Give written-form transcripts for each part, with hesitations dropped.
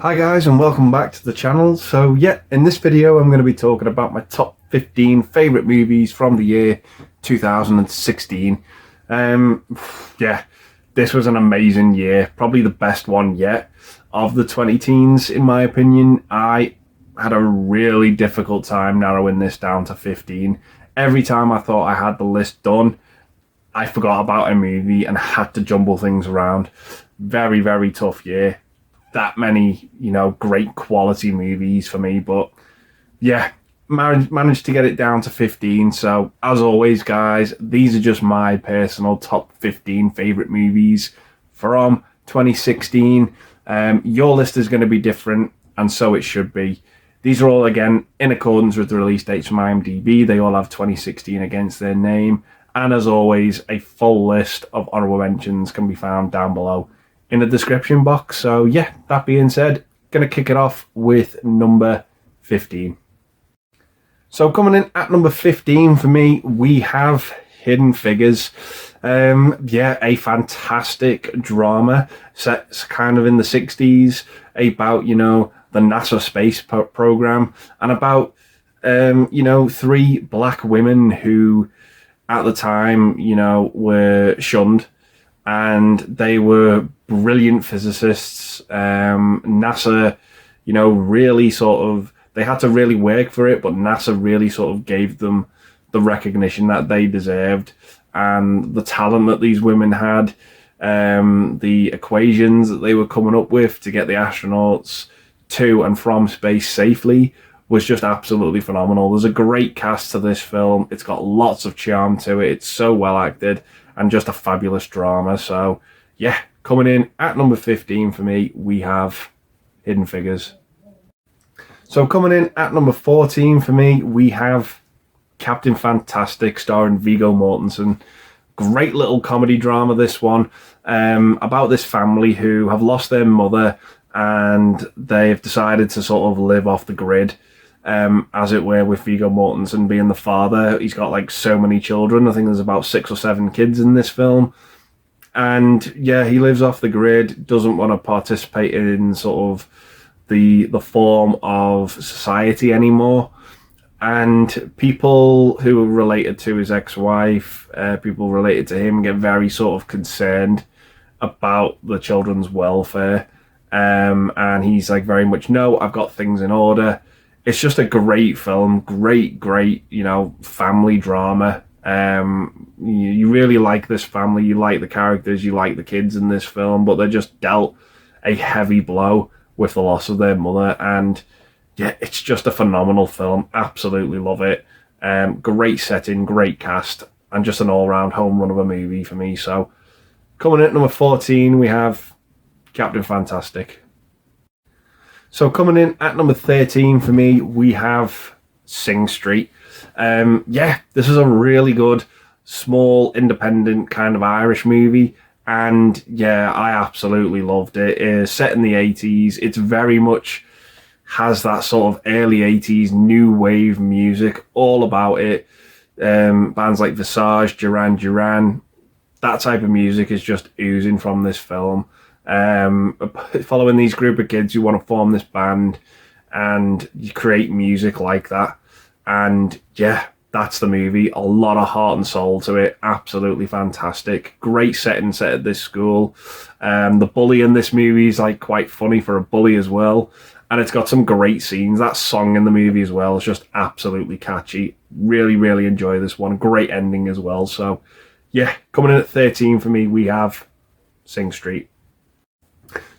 Hi guys, and welcome back to the channel. So yeah, in this video I'm going to be talking about my top 15 favourite movies from the year 2016. Yeah, this was an amazing year, probably the best one yet of the 20 teens in my opinion. I had a really difficult time narrowing this down to 15. Every time I thought I had the list done, I forgot about a movie and had to jumble things around. Very, very tough year. That many, great quality movies for me, but yeah, managed to get it down to 15. So as always guys, these are just my personal top 15 favourite movies from 2016. Your list is going to be different, and so it should be. These are all, again, in accordance with the release dates from IMDb. They all have 2016 against their name, and as always, a full list of honourable mentions can be found down below in the description box. So yeah, that being said, gonna kick it off with number 15. So coming in at number 15 for me, we have Hidden Figures. Yeah, a fantastic drama set kind of in the 60s about, the NASA space program, and about, three black women who at the time, were shunned, and they were brilliant physicists. NASA, really they had to really work for it, but NASA really sort of gave them the recognition that they deserved, and the talent that these women had, the equations that they were coming up with to get the astronauts to and from space safely was just absolutely phenomenal. There's a great cast to this film. It's got lots of charm to it. It's so well acted and just a fabulous drama. So yeah, coming in at number 15 for me, we have Hidden Figures. So coming in at number 14 for me, we have Captain Fantastic, starring Viggo Mortensen. Great little comedy drama, this one, about this family who have lost their mother, and they've decided to sort of live off the grid, as it were, with Viggo Mortensen being the father. He's got like so many children. I think there's about 6 or 7 kids in this film. And yeah, he lives off the grid, doesn't want to participate in sort of the form of society anymore. And people who are related to his ex-wife, people related to him, get very sort of concerned about the children's welfare. And he's like, very much, no, I've got things in order. It's just a great film, great, family drama. You really like this family, you like the characters, you like the kids in this film, but they're just dealt a heavy blow with the loss of their mother. And yeah, it's just a phenomenal film. Absolutely love it. Great setting, great cast, and just an all-round home run of a movie for me. So coming in at number 14, we have Captain Fantastic. So coming in at number 13 for me, we have Sing Street. Yeah, this is a really good, small, independent kind of Irish movie. And yeah, I absolutely loved it. It's set in the 80s. It's very much has that sort of early 80s new wave music all about it. Bands like Visage, Duran Duran, that type of music is just oozing from this film. Following these group of kids who want to form this band, and you create music like that. And yeah, that's the movie. A lot of heart and soul to it. Absolutely fantastic. Great setting set at this school. The bully in this movie is like quite funny for a bully as well. And it's got some great scenes. That song in the movie as well is just absolutely catchy. Really, really enjoy this one. Great ending as well. So yeah, coming in at 13 for me, we have Sing Street.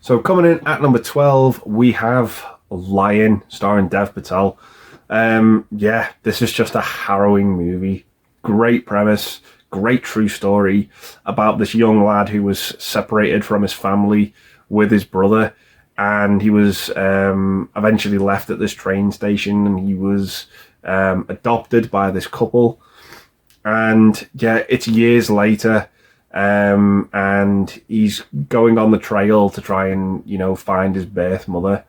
So coming in at number 12, we have Lion, starring Dev Patel. Yeah, this is just a harrowing movie. Great premise, great true story about this young lad who was separated from his family with his brother, and he was eventually left at this train station, and he was adopted by this couple. And yeah, it's years later, and he's going on the trail to try and find his birth mother.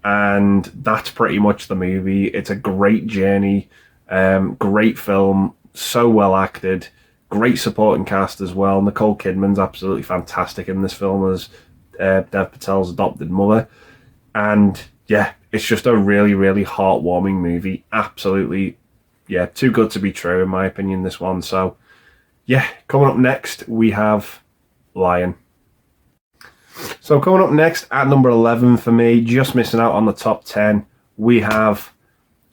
And that's pretty much the movie. It's a great journey, great film, so well acted, great supporting cast as well. Nicole Kidman's absolutely fantastic in this film as Dev Patel's adopted mother. And yeah, it's just a really, really heartwarming movie. Absolutely, yeah, too good to be true in my opinion, this one. So yeah, coming up next we have Lion. So coming up next at number 11 for me, just missing out on the top 10, we have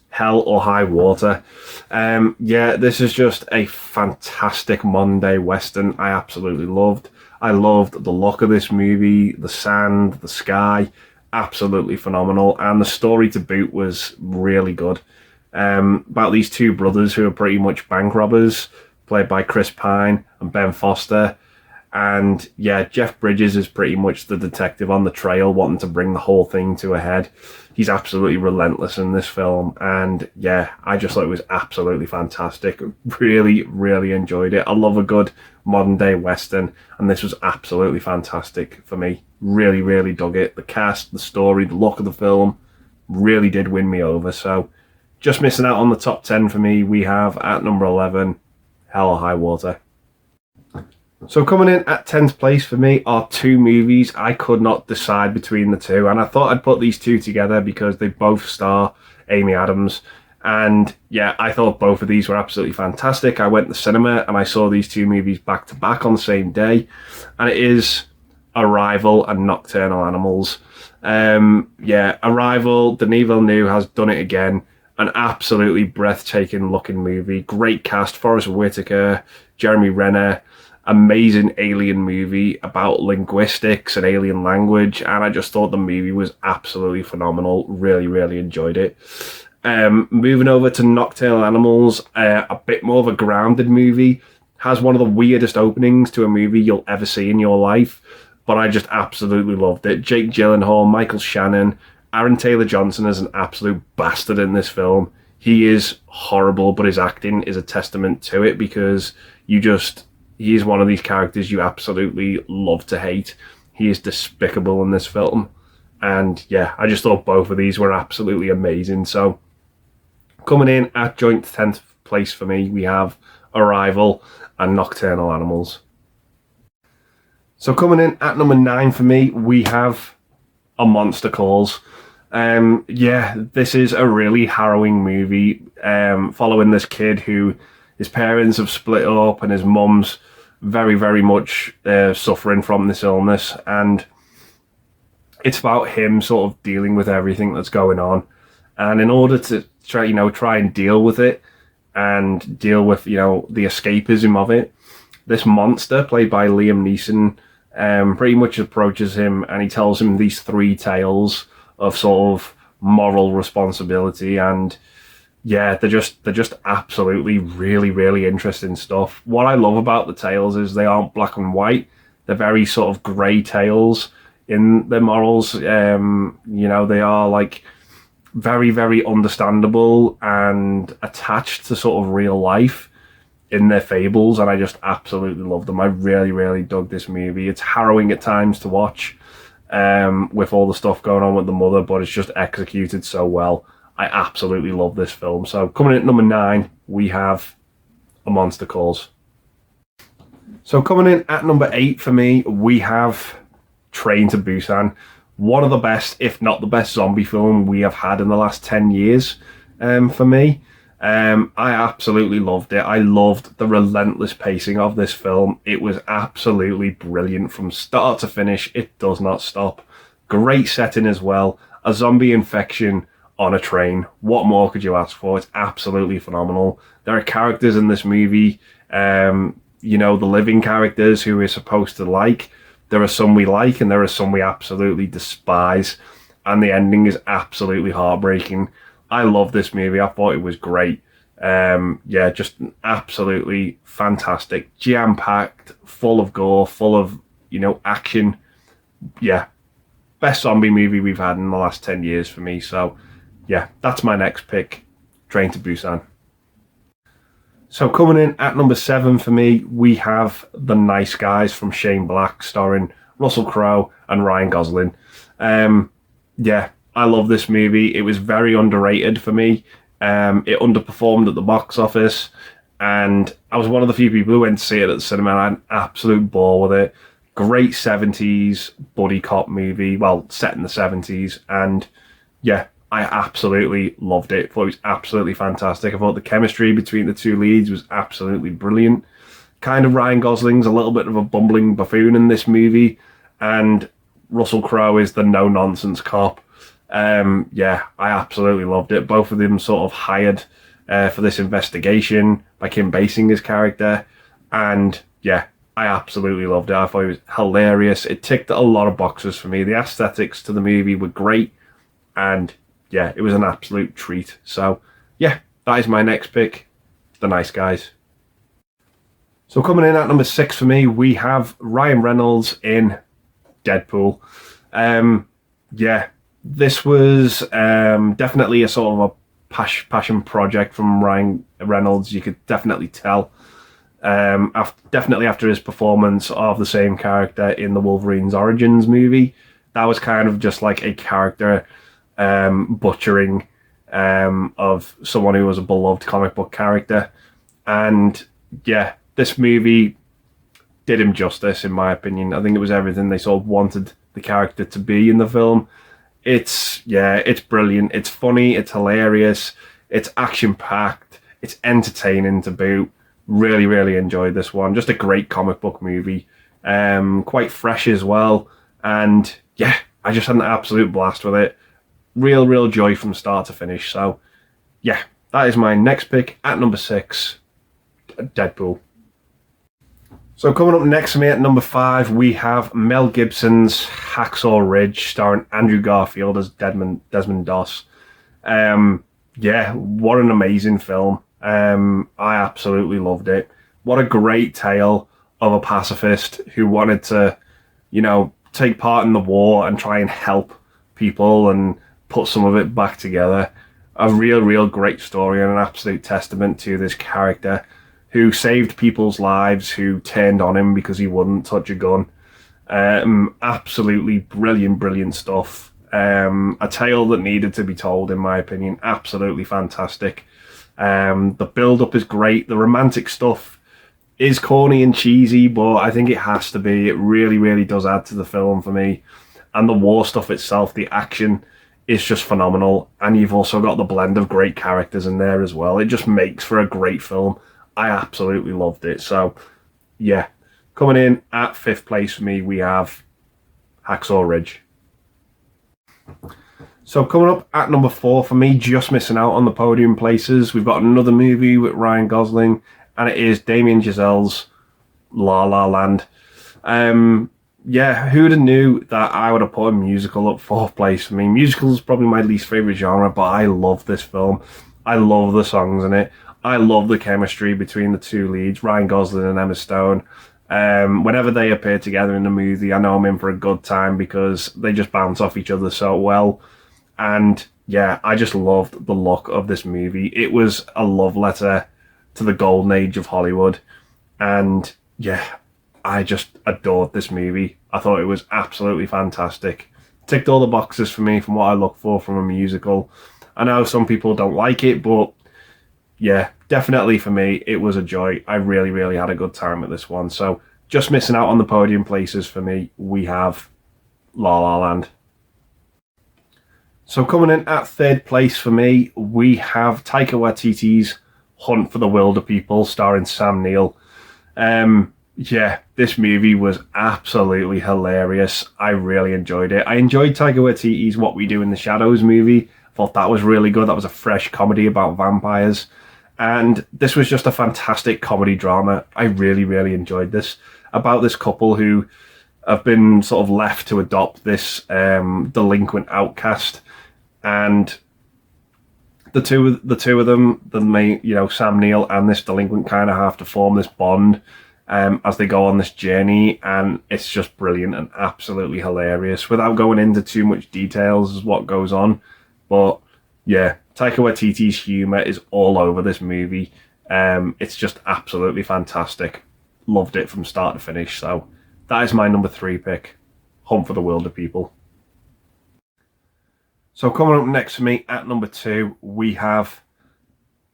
Hell or High Water. Yeah, this is just a fantastic modern day Western I absolutely loved. I loved the look of this movie, the sand, the sky, absolutely phenomenal. And the story to boot was really good. About these two brothers who are pretty much bank robbers, played by Chris Pine and Ben Foster. And yeah, Jeff Bridges is pretty much the detective on the trail, wanting to bring the whole thing to a head. He's absolutely relentless in this film. And yeah, I just thought it was absolutely fantastic. Really, really enjoyed it. I love a good modern day Western, and this was absolutely fantastic for me. Really, really dug it. The cast, the story, the look of the film really did win me over. So just missing out on the top 10 for me, we have at number 11, Hell or High Water. So coming in at 10th place for me are two movies I could not decide between the two, and I thought I'd put these two together because they both star Amy Adams. And yeah, I thought both of these were absolutely fantastic. I went to the cinema and I saw these two movies back to back on the same day, and it is Arrival and Nocturnal Animals. Yeah, Arrival, Denis Villeneuve has done it again. An absolutely breathtaking looking movie. Great cast, Forrest Whitaker, Jeremy Renner. Amazing alien movie about linguistics and alien language, and I just thought the movie was absolutely phenomenal. Really, really enjoyed it. Moving over to Nocturnal Animals, a bit more of a grounded movie. Has one of the weirdest openings to a movie you'll ever see in your life, but I just absolutely loved it. Jake Gyllenhaal, Michael Shannon, Aaron Taylor-Johnson is an absolute bastard in this film. He is horrible, but his acting is a testament to it, because he is one of these characters you absolutely love to hate. He is despicable in this film. And yeah, I just thought both of these were absolutely amazing. So coming in at joint 10th place for me, we have Arrival and Nocturnal Animals. So coming in at number 9 for me, we have A Monster Calls. Yeah, this is a really harrowing movie, following this kid who his parents have split up and his mum's very, very much suffering from this illness. And it's about him sort of dealing with everything that's going on. And in order to try and deal with it and deal with, the escapism of it, this monster, played by Liam Neeson, pretty much approaches him and he tells him these three tales of sort of moral responsibility. And yeah, they're just absolutely really, really interesting stuff. What I love about the tales is they aren't black and white. They're very sort of grey tales in their morals. They are like very, very understandable and attached to sort of real life in their fables, and I just absolutely love them. I really, really dug this movie. It's harrowing at times to watch, with all the stuff going on with the mother, but it's just executed so well. I absolutely love this film. So coming in at number 9, we have A Monster Calls. So coming in at number 8 for me, we have Train to Busan. One of the best, if not the best, zombie film we have had in the last 10 years, for me. I absolutely loved it. I loved the relentless pacing of this film. It was absolutely brilliant from start to finish. It does not stop. Great setting as well. A zombie infection on a train. What more could you ask for? It's absolutely phenomenal. There are characters in this movie, the living characters who we're supposed to like. There are some we like and there are some we absolutely despise. And the ending is absolutely heartbreaking. I love this movie. I thought it was great. Just absolutely fantastic. Jam-packed, full of gore, full of, action. Yeah, best zombie movie we've had in the last 10 years for me. So, yeah, that's my next pick, Train to Busan. So coming in at number 7 for me, we have The Nice Guys from Shane Black, starring Russell Crowe and Ryan Gosling. I love this movie. It was very underrated for me. It underperformed at the box office, and I was one of the few people who went to see it at the cinema, and I had an absolute ball with it. Great 70s buddy cop movie, well, set in the 70s, and yeah, I absolutely loved it. I thought it was absolutely fantastic. I thought the chemistry between the two leads was absolutely brilliant. Kind of Ryan Gosling's a little bit of a bumbling buffoon in this movie, and Russell Crowe is the no-nonsense cop. Yeah, I absolutely loved it. Both of them sort of hired for this investigation by Kim Basinger's character, and yeah, I absolutely loved it. I thought it was hilarious. It ticked a lot of boxes for me. The aesthetics to the movie were great, and yeah, it was an absolute treat. So yeah, that is my next pick, The Nice Guys. So coming in at number 6 for me, we have Ryan Reynolds in Deadpool. Yeah, this was definitely a sort of a passion project from Ryan Reynolds. You could definitely tell. Definitely after his performance of the same character in the Wolverine's Origins movie, that was kind of just like a character butchering of someone who was a beloved comic book character. And yeah, this movie did him justice, in my opinion. I think it was everything they sort of wanted the character to be in the film. It's brilliant. It's funny, it's hilarious, it's action-packed, it's entertaining to boot. Really, really enjoyed this one. Just a great comic book movie. Quite fresh as well. And yeah, I just had an absolute blast with it. Real joy from start to finish. So yeah, that is my next pick at number 6, Deadpool. So coming up next for me at number 5, we have Mel Gibson's Hacksaw Ridge, starring Andrew Garfield as Desmond Doss. Yeah, what an amazing film. I absolutely loved it. What a great tale of a pacifist who wanted to, take part in the war and try and help people and put some of it back together. A real great story and an absolute testament to this character who saved people's lives, who turned on him because he wouldn't touch a gun. Absolutely brilliant stuff. A tale that needed to be told, in my opinion. Absolutely fantastic. The build-up is great. The romantic stuff is corny and cheesy, but I think it has to be. It really does add to the film for me. And the war stuff itself, the action, is just phenomenal. And you've also got the blend of great characters in there as well. It just makes for a great film. I absolutely loved it. So, yeah. Coming in at 5th place for me, we have Hacksaw Ridge. So coming up at number 4 for me, just missing out on the podium places, we've got another movie with Ryan Gosling, and it is Damien Chazelle's La La Land. Yeah, who'd have knew that I would have put a musical up 4th place for me. Musical is probably my least favourite genre, but I love this film. I love the songs in it. I love the chemistry between the two leads, Ryan Gosling and Emma Stone. Whenever they appear together in the movie, I know I'm in for a good time because they just bounce off each other so well. And yeah, I just loved the look of this movie. It was a love letter to the golden age of Hollywood. And yeah, I just adored this movie. I thought it was absolutely fantastic. Ticked all the boxes for me from what I look for from a musical. I know some people don't like it, but yeah, definitely for me, it was a joy. I really had a good time with this one. So just missing out on the podium places for me, we have La La Land. So coming in at 3rd place for me, we have Taika Waititi's Hunt for the Wilder People, starring Sam Neill. Yeah, this movie was absolutely hilarious. I really enjoyed it. I enjoyed Taika Waititi's What We Do in the Shadows movie. I thought that was really good. That was a fresh comedy about vampires. And this was just a fantastic comedy drama. I really enjoyed this. About this couple who have been sort of left to adopt this delinquent outcast. And the two of them, the main, Sam Neill and this delinquent, kind of have to form this bond as they go on this journey, and it's just brilliant and absolutely hilarious. Without going into too much details as what goes on, but yeah, Taika Waititi's humour is all over this movie. It's just absolutely fantastic. Loved it from start to finish. So that is my number 3 pick, Hunt for the Wilder People. So coming up next for me at number 2, we have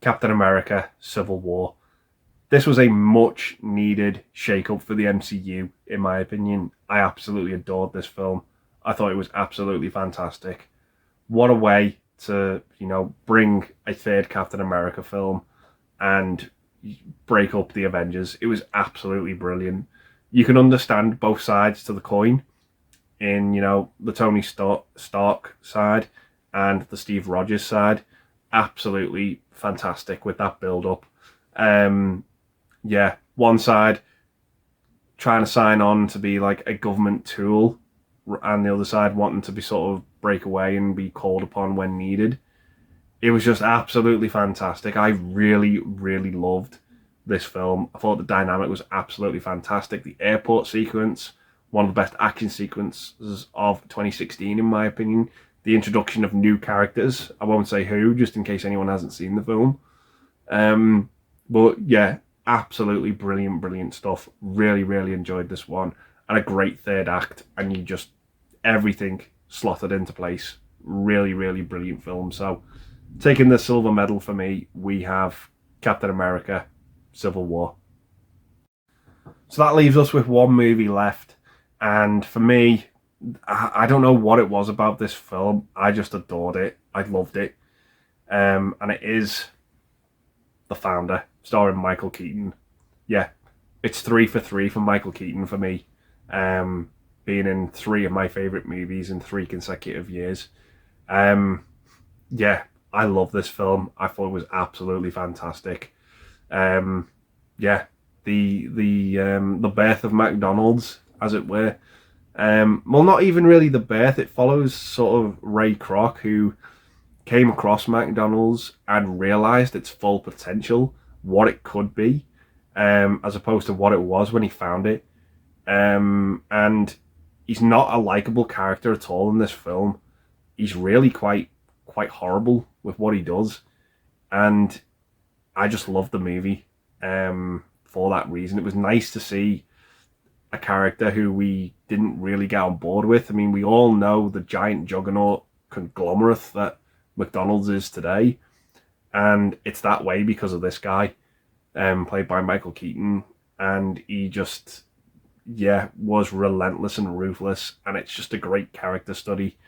Captain America: Civil War. This was a much needed shake-up for the MCU, in my opinion. I absolutely adored this film. I thought it was absolutely fantastic. What a way to, you know, bring a third Captain America film and break up the Avengers. It was absolutely brilliant. You can understand both sides to the coin in, you know, the Tony Stark side and the Steve Rogers side. Absolutely fantastic with that build-up. Yeah, one side trying to sign on to be like a government tool, and the other side wanting to be sort of break away and be called upon when needed. It was just absolutely fantastic. I really, really loved this film. I thought the dynamic was absolutely fantastic. The airport sequence, one of the best action sequences of 2016, in my opinion. The introduction of new characters. I won't say who, just in case anyone hasn't seen the film. But yeah, absolutely brilliant, brilliant stuff. Really, really enjoyed this one. And a great third act. And you just, everything slotted into place. Really, really brilliant film. So, taking the silver medal for me, we have Captain America, Civil War. So that leaves us with one movie left. And for me, I don't know what it was about this film. I just adored it. I loved it. And it is The Founder, starring Michael Keaton. Yeah, it's 3 for 3 for Michael Keaton for me. Being in 3 of my favourite movies in 3 consecutive years. Yeah, I love this film. I thought it was absolutely fantastic. Yeah, the birth of McDonald's, as it were. Well, not even really the birth. It follows sort of Ray Kroc, who came across McDonald's and realised its full potential, what it could be, as opposed to what it was when he found it. And he's not a likeable character at all in this film. He's really quite horrible with what he does, and I just loved the movie for that reason. It was nice to see a character who we didn't really get on board with. I mean, we all know the giant juggernaut conglomerate that McDonald's is today, and it's that way because of this guy, played by Michael Keaton, and he just, yeah, was relentless and ruthless, and it's just a great character study.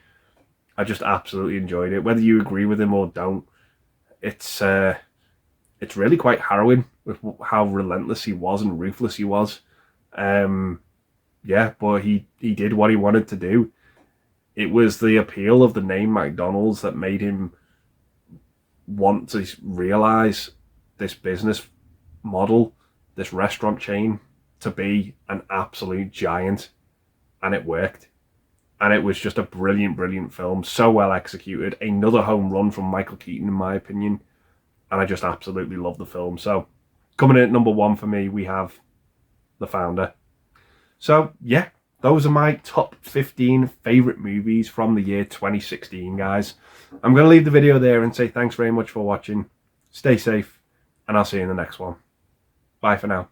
I just absolutely enjoyed it. Whether you agree with him or don't, it's really quite harrowing with how relentless he was and ruthless he was. Yeah, but he did what he wanted to do. It was the appeal of the name McDonald's that made him want to realise this business model, this restaurant chain, to be an absolute giant, and it worked. And it was just a brilliant, brilliant film, so well executed. Another home run from Michael Keaton, in my opinion, and I just absolutely love the film. So, coming in at number 1 for me, we have The Founder. So, yeah, those are my top 15 favourite movies from the year 2016, guys. I'm going to leave the video there and say thanks very much for watching. Stay safe, and I'll see you in the next one. Bye for now.